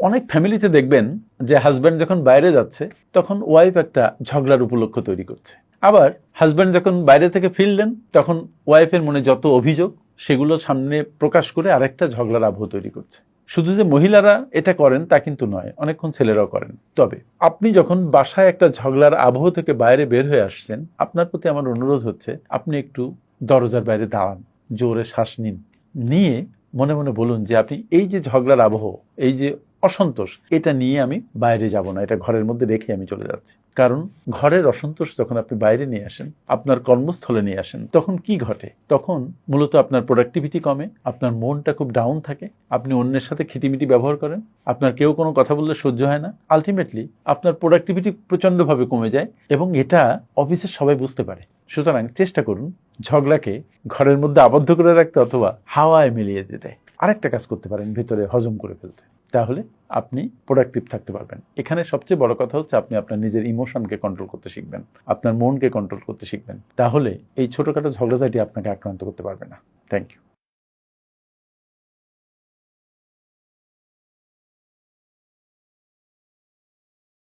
অনেক ফ্যামিলিতে দেখবেন যে হাজব্যান্ড যখন বাইরে যাচ্ছে তখন ওয়াইফ একটা ঝগড়ার উপলক্ষ তৈরি করছে, আবার হাজব্যান্ড যখন বাইরে থেকে ফিরলেন তখন ওয়াইফের মনে যত অভিযোগ সেগুলো সামনে প্রকাশ করে আরেকটা ঝগড়ার আবহ তৈরি করছে। শুধু যে মহিলারা এটা করেন তা কিন্তু নয়, অনেকক্ষণ ছেলেরাও করেন। তবে আপনি যখন বাসায় একটা ঝগড়ার আবহ থেকে বাইরে বের হয়ে আসছেন, আপনার প্রতি আমার অনুরোধ হচ্ছে আপনি একটু দরজার বাইরে দাঁড়ান, জোরে শ্বাস নিন, নিয়ে মনে মনে বলুন যে আপনি এই যে ঝগড়ার আবহ, এই যে অসন্তোষ, এটা নিয়ে আমি বাইরে যাব না, এটা ঘরের মধ্যে রেখে আমি চলে যাচ্ছি। কারণ ঘরের অসন্তোষ যখন আপনি বাইরে নিয়ে আসেন, আপনার কর্মস্থলে নিয়ে আসেন, তখন কি ঘটে? তখন মূলত আপনার প্রোডাক্টিভিটি কমে, আপনার মনটা খুব ডাউন থাকে, আপনি অন্যের সাথে খিটিমিটি ব্যবহার করেন, আপনার কেউ কোনো কথা বললে সহ্য হয় না, আলটিমেটলি আপনার প্রোডাক্টিভিটি প্রচণ্ডভাবে কমে যায় এবং এটা অফিসের সবাই বুঝতে পারে। সুতরাং চেষ্টা করুন ঝগড়াকে ঘরের মধ্যে আবদ্ধ করে রাখতে অথবা হাওয়ায় মিলিয়ে দিতে। আরেকটা কাজ করতে পারেন, ভেতরে হজম করে ফেলতে, তাহলে আপনি প্রোডাক্টিভ থাকতে পারবেন। এখানে সবচেয়ে বড় কথা হচ্ছে আপনি আপনার নিজের ইমোশনকে কন্ট্রোল করতে শিখবেন, আপনার মনকে কন্ট্রোল করতে শিখবেন, তাহলে এই ছোটখাটো ঝগড়াঝাটি আপনাকে আক্রান্ত করতে পারবে না। Thank you.